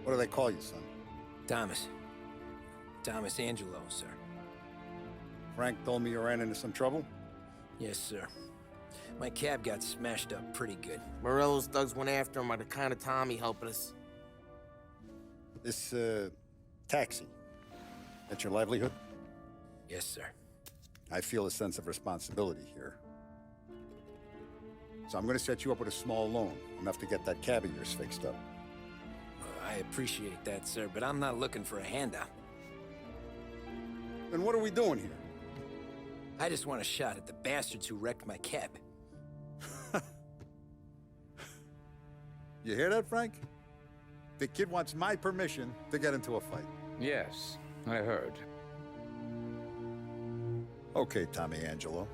What do they call you, son? Thomas. Thomas Angelo, sir. Frank told me you ran into some trouble? Yes, sir. My cab got smashed up pretty good. Morello's thugs went after him by the kind of Tommy helping us. This, taxi. That's your livelihood? Yes, sir. I feel a sense of responsibility here. So I'm gonna set you up with a small loan, enough to get that cab of yours fixed up. I appreciate that, sir, but I'm not looking for a handout. Then what are we doing here? I just want a shot at the bastards who wrecked my cab. You hear that, Frank? The kid wants my permission to get into a fight. Yes, I heard. Okay, Tommy Angelo.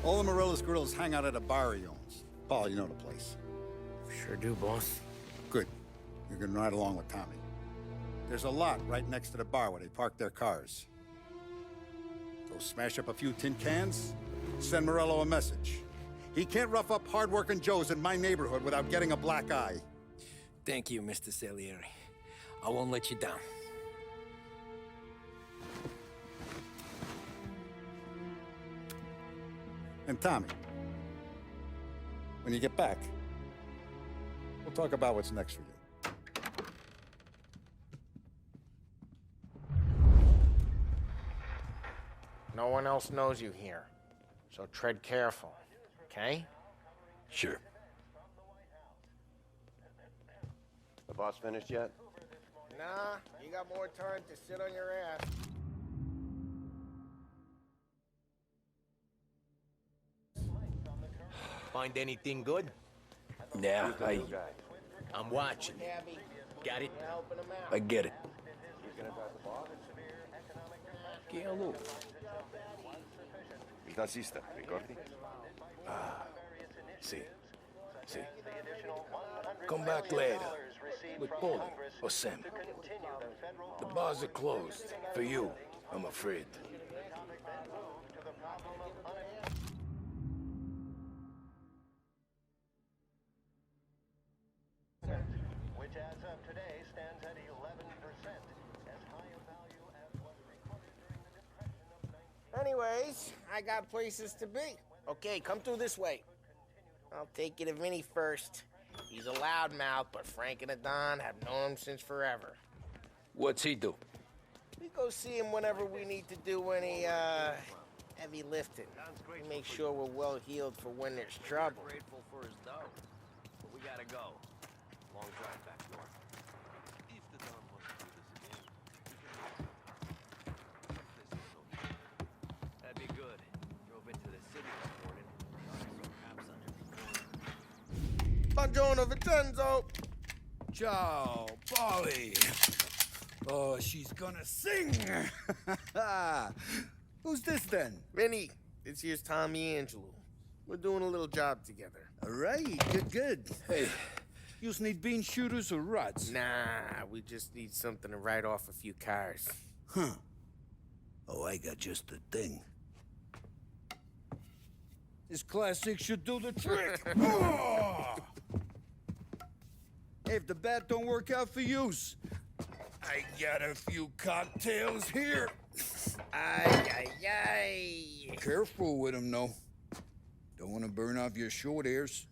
All the Morello's girls hang out at a bar he owns. Paul, you know the place. Sure do, boss. Good. You can ride along with Tommy. There's a lot right next to the bar where they park their cars. Go smash up a few tin cans, send Morello a message. He can't rough up hard-working Joes in my neighborhood without getting a black eye. Thank you, Mr. Salieri. I won't let you down. And Tommy, when you get back, we'll talk about what's next for you. No one else knows you here, so tread careful, okay? Sure. The boss finished yet? Nah, you got more time to sit on your ass. Find anything good? Yeah, I'm watching. Got it? I get it. Angelo. Il tassista, ricordi? See. Come back later. With Paulie or Sam. The bars are closed. For you, I'm afraid. Which as of today stands at 11%, as high a value as was recorded during the Depression of 19... Anyways, I got places to be. Okay, come through this way. I'll take you to Vinny first. He's a loudmouth, but Frank and the Don have known him since forever. What's he do? We go see him whenever we need to do any, heavy lifting. We make sure we're well healed for when there's trouble. Grateful for his dough. But we gotta go. Long drive back north. If the Don wants to do this again, that'd be good. Drove into the city this morning. Thought I saw cops on every corner. Buongiorno, Vincenzo! Ciao, Polly. Oh, she's gonna sing. Who's this then? Vinny, this here's Tommy Angelo. We're doing a little job together. All right, good. Hey, you need bean shooters or rods? Nah, we just need something to write off a few cars. Huh. Oh, I got just the thing. This classic should do the trick. Oh! Hey, if the bat don't work out for yous, I got a few cocktails here. Ay. Careful with them, though. Don't want to burn off your short hairs.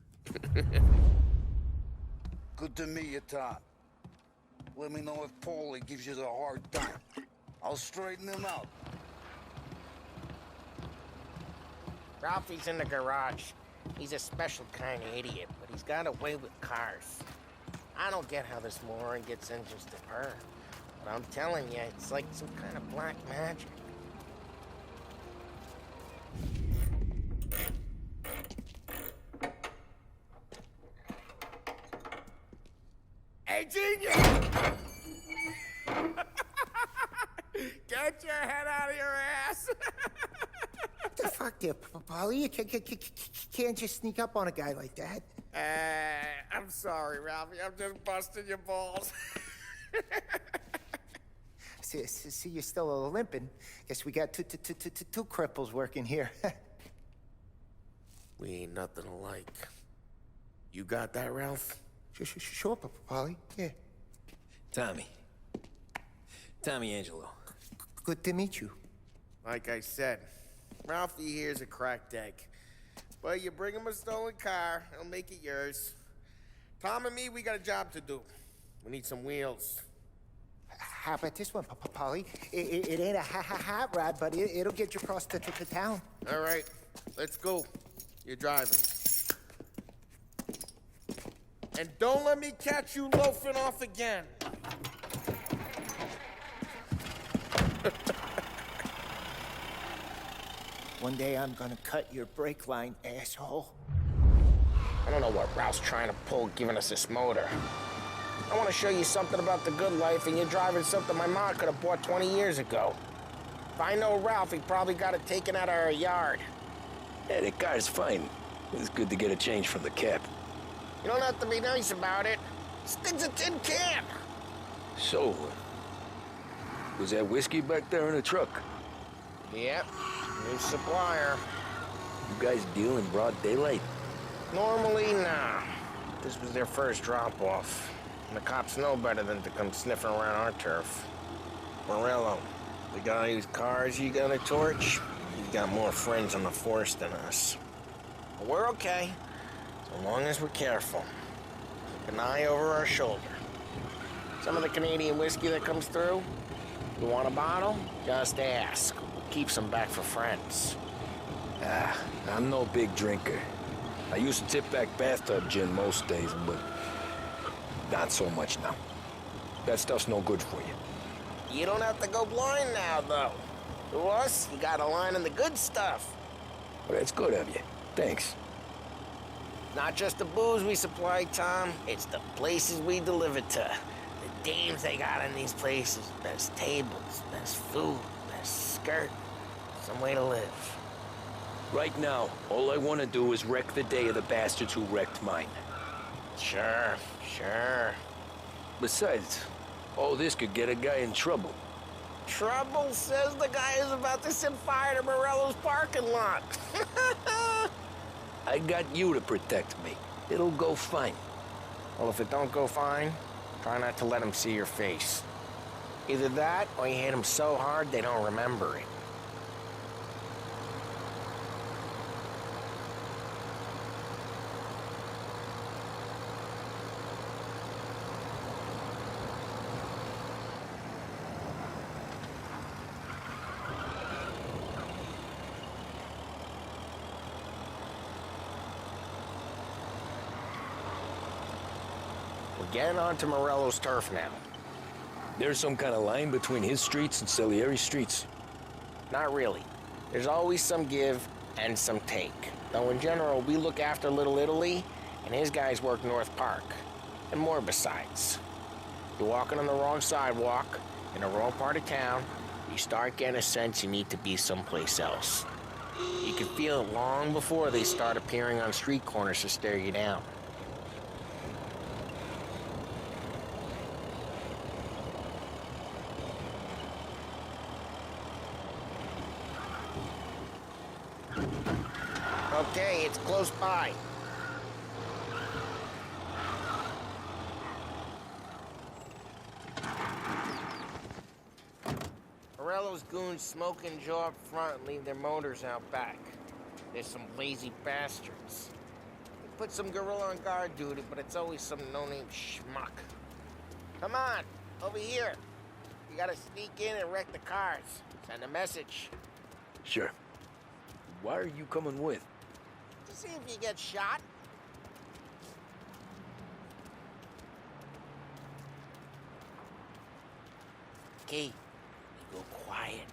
Good to meet you, Tom. Let me know if Paulie gives you the hard time. I'll straighten him out. Ralphie's in the garage. He's a special kind of idiot, but he's got a way with cars. I don't get how this moron gets engines to purr. But I'm telling you, it's like some kind of black magic. Hey, genius! Get your head out of your ass! What the fuck there, Polly? You can't just sneak up on a guy like that. I'm sorry, Ralphie. I'm just busting your balls. See, you're still limping. Guess we got two cripples working here. We ain't nothing alike. You got that, Ralph? Sure, Polly. Yeah. Tommy. Tommy Angelo. Good to meet you. Like I said, Ralphie here's a cracked egg. But you bring him a stolen car, he'll make it yours. Tom and me, we got a job to do. We need some wheels. How about this one, Polly? It ain't a hot rod, but it'll get you across the town. All right, let's go. You're driving. And don't let me catch you loafing off again. One day I'm gonna cut your brake line, asshole. I don't know what Ralph's trying to pull giving us this motor. I want to show you something about the good life, and you're driving something my mom could have bought 20 years ago. If I know Ralph, he probably got it taken out of our yard. Yeah, the car's fine. It's good to get a change from the cap. You don't have to be nice about it. This thing's a tin can. So, was that whiskey back there in the truck? Yep, new supplier. You guys deal in broad daylight? Normally, nah. This was their first drop-off. And the cops know better than to come sniffing around our turf. Morello, the guy whose cars you got a torch, he's got more friends on the force than us. But we're okay, so long as we're careful. Keep an eye over our shoulder. Some of the Canadian whiskey that comes through, you want a bottle? Just ask. We'll keep some back for friends. I'm no big drinker. I used to tip back bathtub gin most days, but not so much now. That stuff's no good for you. You don't have to go blind now, though. To us, you got a line in the good stuff. Well, that's good of you. Thanks. Not just the booze we supply, Tom. It's the places we deliver to. The dames they got in these places. Best tables, best food, best skirt. Some way to live. Right now, all I want to do is wreck the day of the bastards who wrecked mine. Sure. Besides, all this could get a guy in trouble. Trouble says the guy is about to set fire to Morello's parking lot. I got you to protect me. It'll go fine. Well, if it don't go fine, try not to let him see your face. Either that, or you hit him so hard they don't remember it. We're getting onto Morello's turf now. There's some kind of line between his streets and Salieri streets. Not really. There's always some give and some take. Though in general, we look after Little Italy, and his guys work North Park. And more besides. You're walking on the wrong sidewalk, in the wrong part of town, you start getting a sense you need to be someplace else. You can feel it long before they start appearing on street corners to stare you down. Okay, it's close by. Morello's goons smoke and jaw up front and leave their motors out back. There's some lazy bastards. We put some gorilla on guard duty, but it's always some no-name schmuck. Come on, over here. You gotta sneak in and wreck the cars. Send a message. Sure. Why are you coming with? To see if you get shot. Key, you go quiet.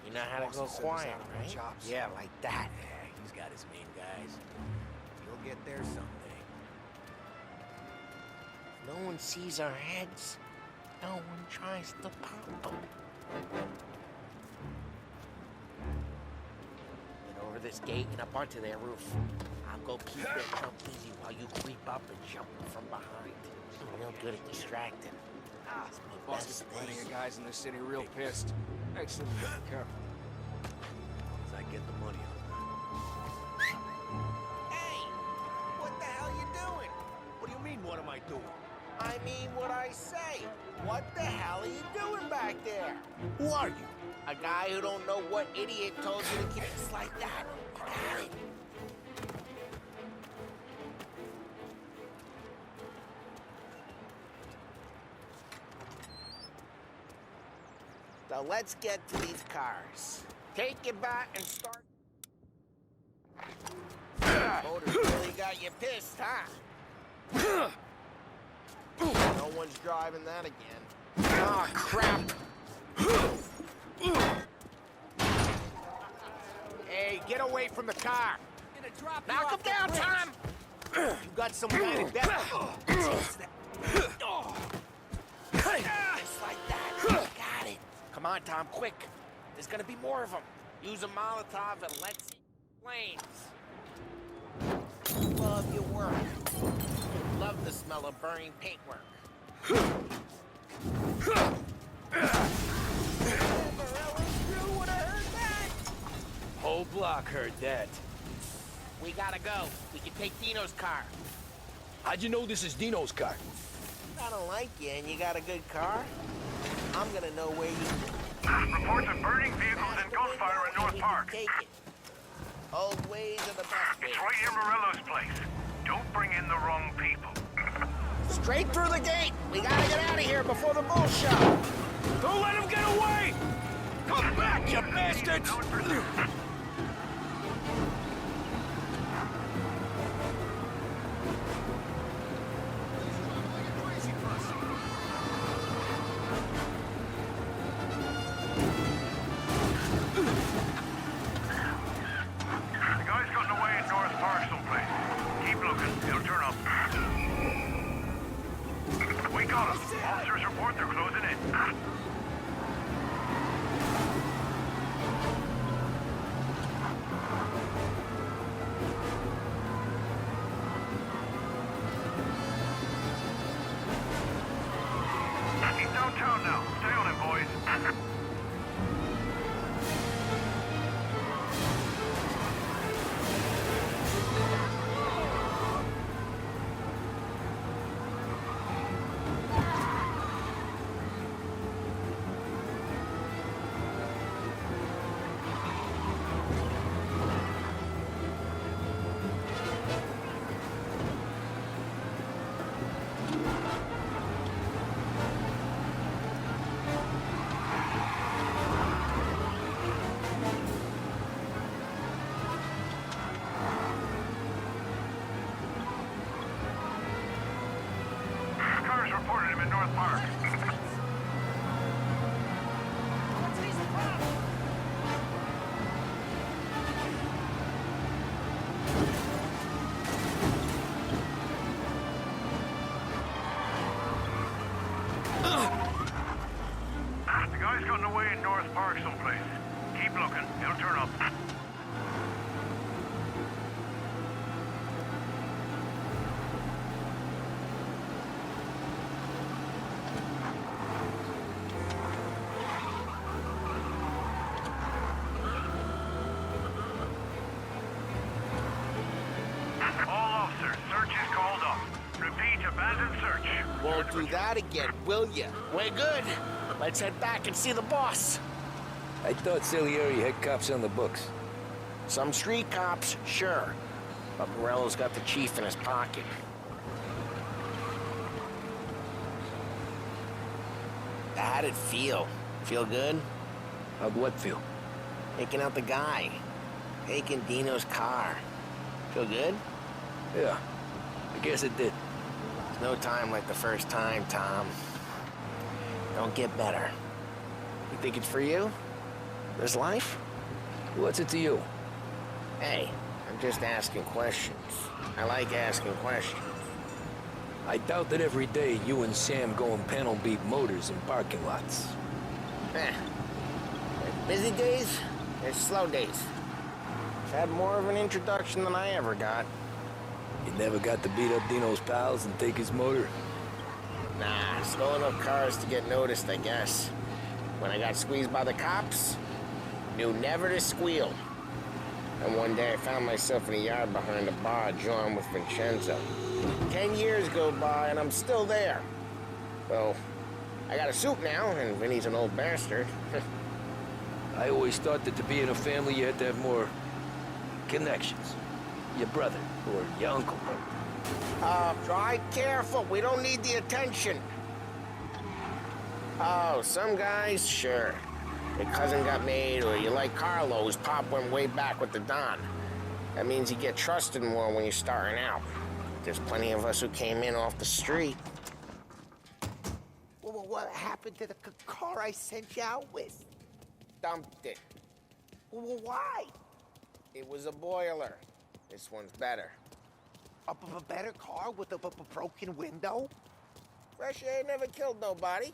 You know how to go quiet, right? Yeah, like that. Yeah, he's got his main guys. You'll get there someday. No one sees our heads. No one tries to pop them. Get over this gate and up onto their roof. I'll go keep their jump easy while you creep up and jump from behind. I'm real good at distracting. It's my Boss best gets plenty thing. of guys in the city real pissed. Excellent. Careful. As I get the money Hey! What the hell you doing? What do you mean, what am I doing? I mean what I say. What the hell are you doing back there? Who are you? A guy who don't know what idiot told you to keep it like that. You got it. So let's get to these cars. Take your bat and start. Motor really got you pissed, huh? No one's driving that again. Oh, crap. Hey, get away from the car. Knock him down, Tom! You got some guy to death. Just like that. Got it. Come on, Tom, quick. There's gonna be more of them. Use a Molotov and let's see flames. Love your work. Love the smell of burning paintwork. Whole block heard that. We gotta go. We can take Dino's car. How'd you know this is Dino's car? I don't like you and you got a good car. I'm gonna know where you... Reports of burning vehicles and gunfire in North Park. Take it. Old ways are the best ways. It's right near Morello's place. Don't bring in the wrong people. Straight through the gate. We gotta get out of here before the bull show. Don't let him get away! Come back, you bastards! The guy's gotten away in North Park someplace. Keep looking. He'll turn up. We got him. Officers report they're closing in. He's downtown now. Stay on him, boys. Cars reported him in North Park. The guy's gotten away in North Park someplace. Keep looking. He'll turn up. All officers, search is called up. Repeat, abandoned search. Won't do that again, will ya? We're good. Let's head back and see the boss. I thought Salieri had cops on the books. Some street cops, sure. But Morello's got the chief in his pocket. How'd it feel? Feel good? How'd what feel? Taking out the guy. Taking Dino's car. Feel good? Yeah, I guess it did. There's no time like the first time, Tom. Don't get better. You think it's for you? This life? What's it to you? Hey, I'm just asking questions. I like asking questions. I doubt that every day you and Sam go and panel beat motors in parking lots. There's busy days, there's slow days. I've had more of an introduction than I ever got. You never got to beat up Dino's pals and take his motor? Nah, slow enough cars to get noticed, I guess. When I got squeezed by the cops, knew never to squeal. And one day I found myself in a yard behind a bar, drawing with Vincenzo. 10 years go by, and I'm still there. Well, I got a suit now, and Vinny's an old bastard. I always thought that to be in a family you had to have more connections. Your brother or your uncle. Drive careful. We don't need the attention. Oh, some guys, sure. Your cousin got made, or you like Carlo's, Pop went way back with the Don. That means you get trusted more when you're starting out. There's plenty of us who came in off the street. Well, what happened to the car I sent you out with? Dumped it. Well, why? It was a boiler. This one's better. A better car with a broken window? Fresh air never killed nobody.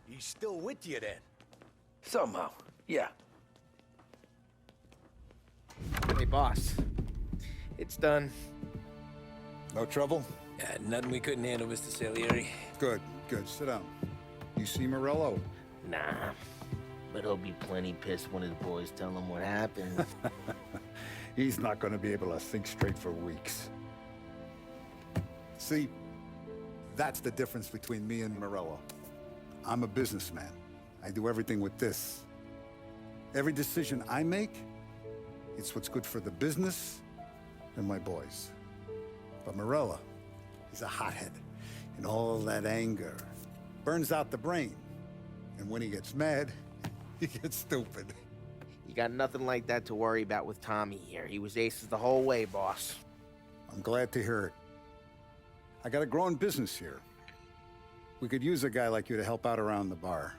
He's still with you then? Somehow, yeah. Hey, boss. It's done. No trouble? Yeah, nothing we couldn't handle, Mr. Salieri. Good, good. Sit down. You see Morello? Nah. But he'll be plenty pissed when his boys tell him what happened. He's not going to be able to think straight for weeks. See, that's the difference between me and Morello. I'm a businessman. I do everything with this. Every decision I make, it's what's good for the business and my boys. But Morello, he's a hothead. And all that anger burns out the brain. And when he gets mad, he gets stupid. You got nothing like that to worry about with Tommy here. He was aces the whole way, boss. I'm glad to hear it. I got a growing business here. We could use a guy like you to help out around the bar.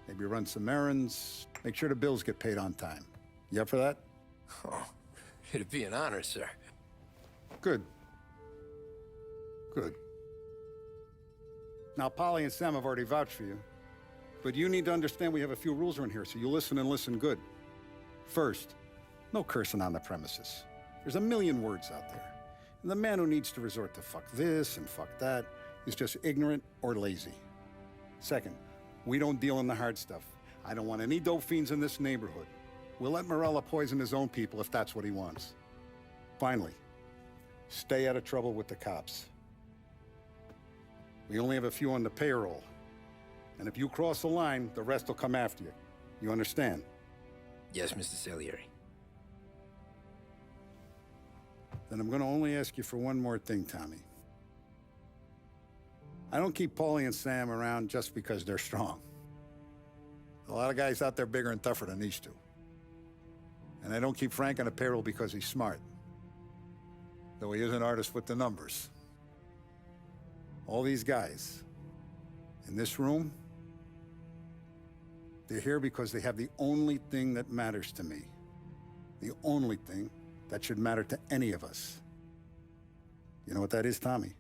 Maybe run some errands, make sure the bills get paid on time. You up for that? Oh, it'd be an honor, sir. Good. Good. Now, Polly and Sam have already vouched for you. But you need to understand we have a few rules around here, so you listen and listen good. First, no cursing on the premises. There's a million words out there. And the man who needs to resort to fuck this and fuck that is just ignorant or lazy. Second, we don't deal in the hard stuff. I don't want any dope fiends in this neighborhood. We'll let Morella poison his own people if that's what he wants. Finally, stay out of trouble with the cops. We only have a few on the payroll. And if you cross the line, the rest will come after you. You understand? Yes, Mr. Salieri. Then I'm gonna only ask you for one more thing, Tommy. I don't keep Paulie and Sam around just because they're strong. A lot of guys out there bigger and tougher than these two. And I don't keep Frank on the payroll because he's smart. Though he is an artist with the numbers. All these guys in this room, they're here because they have the only thing that matters to me. The only thing that should matter to any of us. You know what that is, Tommy?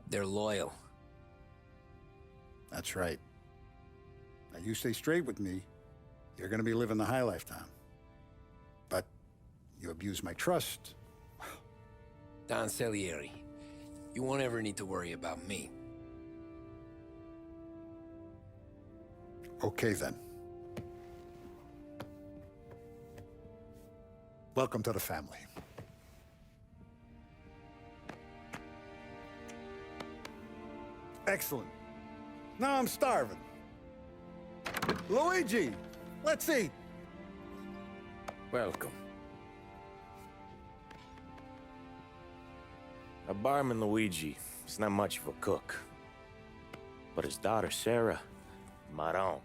They're loyal. That's right. Now, you stay straight with me, you're gonna be living the high life, Tom. But you abuse my trust. Don Salieri, you won't ever need to worry about me. Okay, then. Welcome to the family. Excellent. Now I'm starving. Luigi, let's eat. Welcome. A barman Luigi is not much of a cook. But his daughter Sarah, Maron.